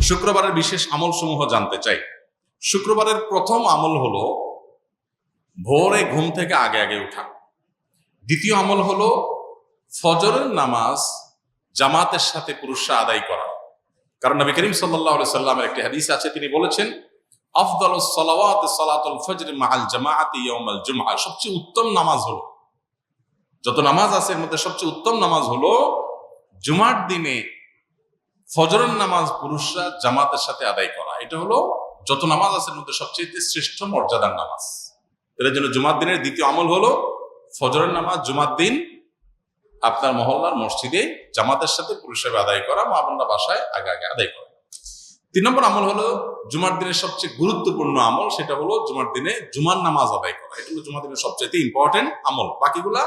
শুক্রবারের বিশেষ আমল সমূহ জানতে চাই। শুক্রবারের প্রথম আমল হলো ভোরে ঘুম থেকে আগে আগে উঠা। দ্বিতীয় আমল হলো ফজরের নামাজ জামাতের সাথে পুরুষরা আদায় করা। কারণ নবী করিম সাল্লাল্লাহু আলাইহি সাল্লামের একটি হাদিস আছে, তিনি বলেছেন আফদালুস সালাওয়াত সালাতুল ফজর মাআল জামাআতি ইয়াউমাল জুমআহ। সবচেয়ে উত্তম নামাজ হলো, যত নামাজ আছে এর মধ্যে সবচেয়ে উত্তম নামাজ হলো জুমার দিনে ফজরের নামাজ পুরুষরা জামাতের সাথে আদায় করা। এটা হলো যত নামাজ আছে এর মধ্যে সবচেয়ে শ্রেষ্ঠ মর্যাদার নামাজ। এর জন্য জুমার দিনের দ্বিতীয় আমল হলো ফজরের নামাজ জুমার দিন আপনার মহল্লার মসজিদে জামাতের সাথে পুরুষরা আদায় করা, মা বোনরা বাসায় আগে আগে আদায় করা। 3 নম্বর আমল হলো জুমার দিনের সবচেয়ে গুরুত্বপূর্ণ আমল, সেটা হলো জুমার দিনে জুমার নামাজ আদায় করা। এটা হলো জুমার দিনের সবচেয়ে ইম্পর্টেন্ট আমল, বাকিগুলা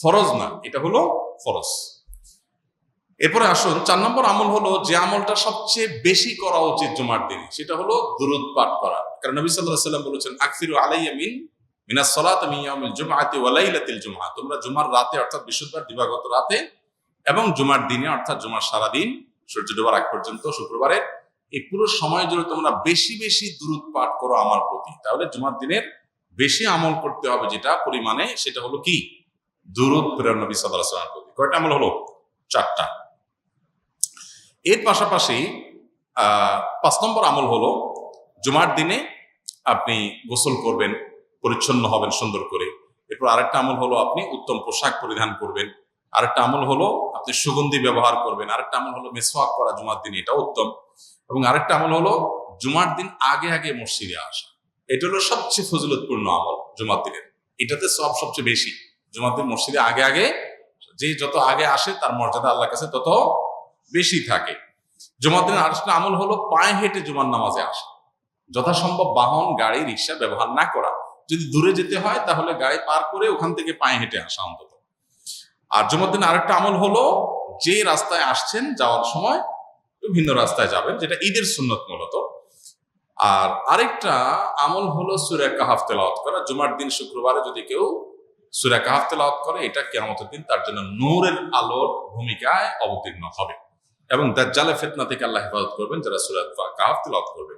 ফরজ না, এটা হলো ফরজ। এরপরে আসুন 4 নম্বর আমল হলো যে আমলটা সবচেয়ে বেশি করা উচিত জুমার দিনে, সেটা হলো দুরূদ পাঠ করা। কারণ নবী সাল্লাল্লাহু আলাইহি সাল্লাম বলেছেন আকসিরু আলাইয়া মিনাস সালাতি মিন ইয়াউমিল জুমআতি ওয়া লাইলাতিল জুমআহ। তোমরা জুমার রাতে অর্থাৎ বৃহস্পতিবার দিবাগত রাতে এবং জুমার দিনে অর্থাৎ জুমার সারা দিন সূর্য ডোবার আগ পর্যন্ত শুক্রবারে এই পুরো সময় জুড়ে তোমরা বেশি বেশি দুরূদ পাঠ করো আমার প্রতি। তাহলে জুমার দিনের বেশি আমল করতে হবে যেটা পরিমাণে, সেটা হলো কি দুরূদ প্রেরণ নবী সাল্লাল্লাহু আলাইহি ওয়াসাল্লামের প্রতি। কয়টা আমল হলো? 4টা। এর পাশাপাশি 5 নম্বর আমল হলো জুমার দিনে আপনি গোসল করবেন, পরিচ্ছন্ন হবেন সুন্দর করে। এরপর আরেকটা আমল হলো আপনি উত্তম পোশাক পরিধান করবেন। আরেকটা আমল হলো আপনি সুগন্ধি ব্যবহার করবেন। আরেকটা আমল হলো মিসওয়াক করা জুমার দিন, এটা উত্তম। এবং আরেকটা আমল হলো জুমার দিন আগে আগে মসজিদে আসা। এটা হলো সবচেয়ে ফজিলতপূর্ণ আমল জুমার দিনের, এটাতে সব সবচেয়ে বেশি। জুমার দিন মসজিদে আগে আগে, যে যত আগে আসে তার মর্যাদা আল্লাহর কাছে তত বেশি থাকে। জুমার দিনের আরেকটা আমল হলো পায়ে হেঁটে জুমার নামাজে আসা। যথাসম্ভব বাহন, গাড়ি, রিক্সা ব্যবহার না করা। যদি দূরে যেতে হয় তাহলে গাড়ি পার করে ওখান থেকে পায়ে হেঁটে আসা অন্তত। আর জুমার দিন আরেকটা আমল হলো যে রাস্তায় আসছেন যাওয়ার সময় ভিন্ন রাস্তায় যাবেন, যেটা ঈদের সুন্নত মূলত। আর আরেকটা আমল হলো সূরা কাহাফ তেলাওয়াত করা। জুমার দিন শুক্রবারে যদি কেউ সূরা কাহাফ তেলাওয়াত করে, এটা কিয়ামতের দিন তার জন্য নূরের আলোর ভূমিকায় অবতীর্ণ হবে এবং দাজ্জালের ফিতনা থেকে আল্লাহ হেফাজত করবেন যারা সূরা কাহাফ তেলাওয়াত করবে।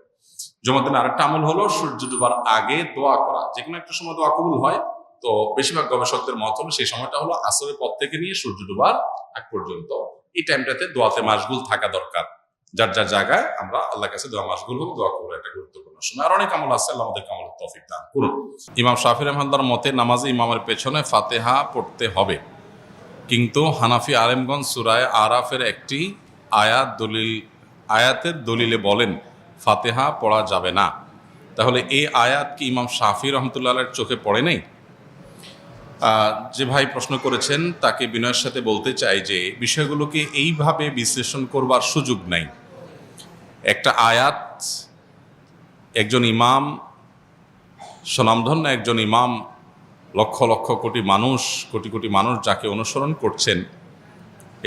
জুমার দিন আরেকটা আমল হলো সূর্য ডুবার আগে দোয়া করা। যে কোনো একটা সময় দোয়া কবুল হয়, তো বেশিরভাগ গবেষকদের মত হলো সেই সময়টা হলো আসরের পর থেকে নিয়ে সূর্য ডুবার আগ পর্যন্ত। এই টাইমটাতে দোয়াতে মাশগুল থাকা দরকার। যার যার জায়গায় আমরা আল্লাহর কাছে দোয়া মাশগুল হবো, দোয়া করবো, একটা গুরুত্বপূর্ণ সময়। আর অনেক আমল আছে, আল্লাহ আমাদের আমলের তৌফিক দান করুন। ইমাম শাফি রাহমাতুল্লাহর মতে নামাজে ইমামের পেছনে ফাতিহা পড়তে হবে, কিন্তু হানাফি আলেমগণ সূরা আরাফের একটি আয়াতের দলিলে বলেন ফাতিহা পড়া যাবে না। তাহলে এই আয়াত কি ইমাম শাফি রহমতুল্লাহের চোখে পড়ে নেই? যে ভাই প্রশ্ন করেছেন তাকে বিনয়ের সাথে বলতে চাই যে বিষয়গুলোকে এইভাবে বিশ্লেষণ করবার সুযোগ নাই। একটা আয়াত, একজন ইমাম, স্বনামধন্য একজন ইমাম, লক্ষ লক্ষ কোটি কোটি মানুষ যাকে অনুসরণ করছেন,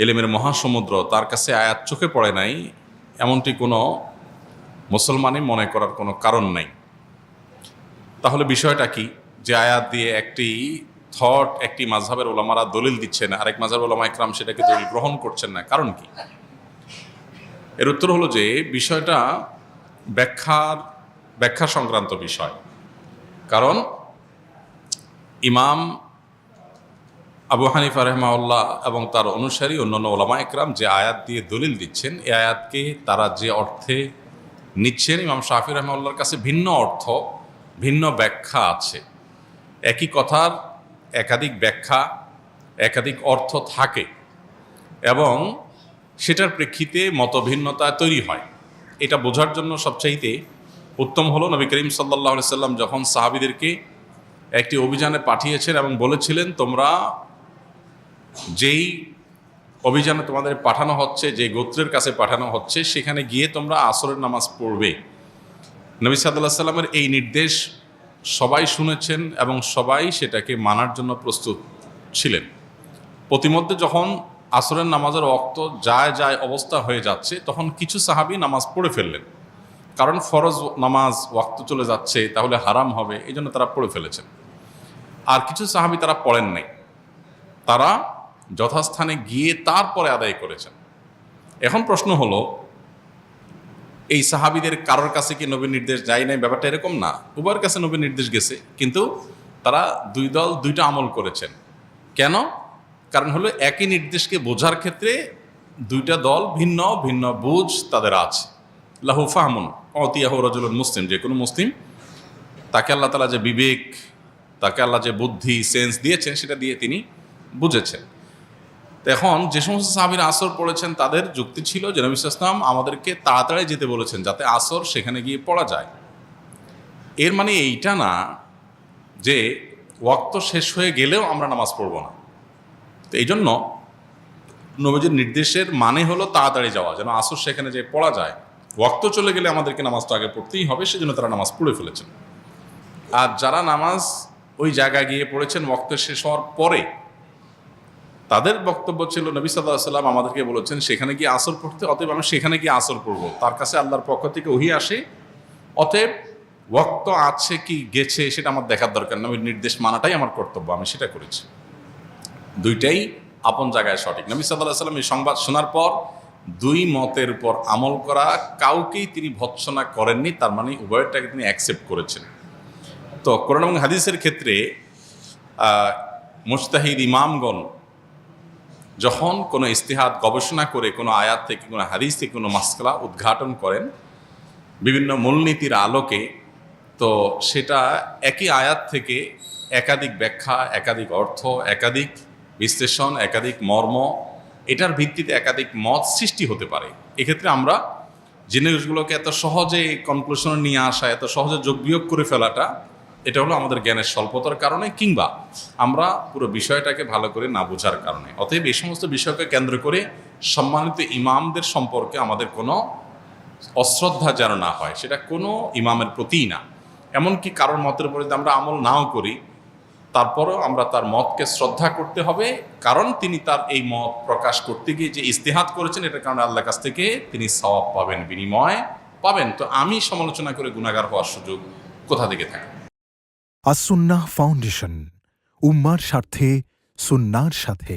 এলেমের মহাসমুদ্র, তার কাছে আয়াত চোখে পড়ে নাই এমনটি কোনো মুসলমানই মনে করার কোনো কারণ নাই। তাহলে বিষয়টা কি? যে আয়াত দিয়ে একটি মাযহাবের ওলামারা দলিল দিচ্ছেন, আরেক মাযহাবের ওলামা ইকরাম সেটাকে দলিল গ্রহণ করছেন না, কারণ কি? এর উত্তর হলো যে বিষয়টা ব্যাখ্যা সংক্রান্ত বিষয়। কারণ ইমাম আবু হানিফা রাহিমাহুল্লাহ এবং তার অনুসারী অন্যান্য ওলামা ইকরাম যে আয়াত দিয়ে দলিল দিচ্ছেন, এই আয়াতকে তারা যে অর্থে নিচ্ছেন, ইমাম শাফি রাহিমাহুল্লাহর কাছে ভিন্ন অর্থ, ভিন্ন ব্যাখ্যা আছে। একই কথার একাধিক ব্যাখ্যা, একাধিক অর্থ থাকে এবং সেটার প্রেক্ষিতে মতভিন্নতা তৈরি হয়। এটা বোঝার জন্য সবচাইতে উত্তম হলো নবী করিম সাল্লাল্লাহু আলাইহি সাল্লাম যখন সাহাবীদেরকে একটি অভিযানে পাঠিয়েছেন এবং বলেছিলেন তোমরা যেই অভিযানে তোমাদের পাঠানো হচ্ছে, যে গোত্রের কাছে পাঠানো হচ্ছে, সেখানে গিয়ে তোমরা আসরের নামাজ পড়বে। নবী সাল্লাল্লাহু আলাইহি সাল্লামের এই নির্দেশ সবাই শুনেছেন এবং সবাই সেটাকে মানার জন্য প্রস্তুত ছিলেন। প্রতিমধ্যে যখন আসরের নামাজের ওয়াক্ত যায় অবস্থা হয়ে যাচ্ছে, তখন কিছু সাহাবী নামাজ পড়ে ফেললেন। কারণ ফরজ নামাজ ওয়াক্ত চলে যাচ্ছে, তাহলে হারাম হবে, এই জন্য তারা পড়ে ফেলেছেন। আর কিছু সাহাবী তারা পড়েন নাই, তারা যথাস্থানে গিয়ে তারপরে আদায় করেছেন। এখন প্রশ্ন হলো এই সাহাবীদের কারোর কাছে কি নবীর নির্দেশ যায় নাই? ব্যাপারটা এরকম না, উভয়ের কাছে নবীর নির্দেশ গেছে, কিন্তু তারা দুই দল দুইটা আমল করেছেন। কেন? কারণ হলো একই নির্দেশকে বোঝার ক্ষেত্রে দুইটা দল ভিন্ন ভিন্ন বুঝ তাদের আছে। লাহু ফাহমুন অতিয়াহু রাজুলুন মুসলিম, যে কোনো মুসলিম তাকে আল্লাহ তাআলা যে বিবেক, তাকে আল্লাহ যে বুদ্ধি সেন্স দিয়েছেন, সেটা দিয়ে তিনি বুঝেছেন। তো এখন যে সমস্ত সাহাবীরা আসর পড়েছেন তাদের যুক্তি ছিল যে নবী সাল্লাল্লাহু আলাইহি ওয়াসাল্লাম আমাদেরকে তাড়াতাড়ি যেতে বলেছেন যাতে আসর সেখানে গিয়ে পড়া যায়। এর মানে এইটা না যে ওয়াক্ত শেষ হয়ে গেলেও আমরা নামাজ পড়ব না। তো এই জন্য নবীজির নির্দেশের মানে হলো তাড়াতাড়ি যাওয়া, যেন আসর সেখানে যে পড়া যায়। ওয়াক্ত চলে গেলে আমাদেরকে নামাজটা আগে পড়তেই হবে, সেজন্য তারা নামাজ পড়ে ফেলেছেন। আর যারা নামাজ ওই জায়গায় গিয়ে পড়েছেন ওয়াক্ত শেষ হওয়ার পরে, তাদের বক্তব্য ছিল নবী সাল্লাল্লাহু আলাইহি ওয়াসাল্লাম আমাদেরকে বলেছেন সেখানে গিয়ে আসর পড়তে, অতএব আমি সেখানে গিয়ে আসর পড়ব। তার কাছে আল্লাহর পক্ষ থেকে ওহী আসে, অতএব ওয়াক্ত আছে কি গেছে সেটা আমার দেখার দরকার, নবীর নির্দেশ মানাটাই আমার কর্তব্য, আমি সেটা করেছি। দুইটাই আপন জায়গায় সঠিক। নবী সাল্লাল্লাহু আলাইহি ওয়াসাল্লাম এই সংবাদ শোনার পর দুই মতের উপর আমল করা কাউকেই তিনি ভৎসনা করেননি, তার মানে উভয়টাকে তিনি অ্যাকসেপ্ট করেছেন। তো কোরআন এবং হাদিসের ক্ষেত্রে মুজতাহিদ ইমামগণ যখন কোনো ইস্তিহাদ গবেষণা করে কোনো আয়াত থেকে, কোনো হাদিস থেকে কোনো মাসআলা উদ্ঘাটন করেন বিভিন্ন মূলনীতির আলোকে, তো সেটা একই আয়াত থেকে একাধিক ব্যাখ্যা, একাধিক অর্থ, একাধিক বিশ্লেষণ, একাধিক মর্ম, এটার ভিত্তিতে একাধিক মত সৃষ্টি হতে পারে। এক্ষেত্রে আমরা জিনিসগুলোকে এত সহজে কনক্লুশনে নিয়ে আসা, এত সহজে যোগ বিয়োগ করে ফেলাটা, এটা হলো আমাদের জ্ঞানের স্বল্পতার কারণে, কিংবা আমরা পুরো বিষয়টাকে ভালো করে না বোঝার কারণে। অতএব এই সমস্ত বিষয়কে কেন্দ্র করে সম্মানিত ইমামদের সম্পর্কে আমাদের কোনো অশ্রদ্ধা যেন না হয়, সেটা কোনো ইমামের প্রতিই না। এমনকি কারোর মতের উপরে আমরা আমল নাও করি, তারপরও আমরা তার মতকে শ্রদ্ধা করতে হবে, কারণ তিনি তার এই মত প্রকাশ করতে গিয়ে যে ইস্তেহাদ করেছেন, এটার কারণে আল্লাহর কাছ থেকে তিনি সওয়াব পাবেন, বিনিময় পাবেন। তো আমি সমালোচনা করে গুনাহগার হওয়ার সুযোগ কোথা থেকে থাকে? আস সুন্নাহ ফাউন্ডেশন, উম্মার স্বার্থে সুন্নাহর সাথে।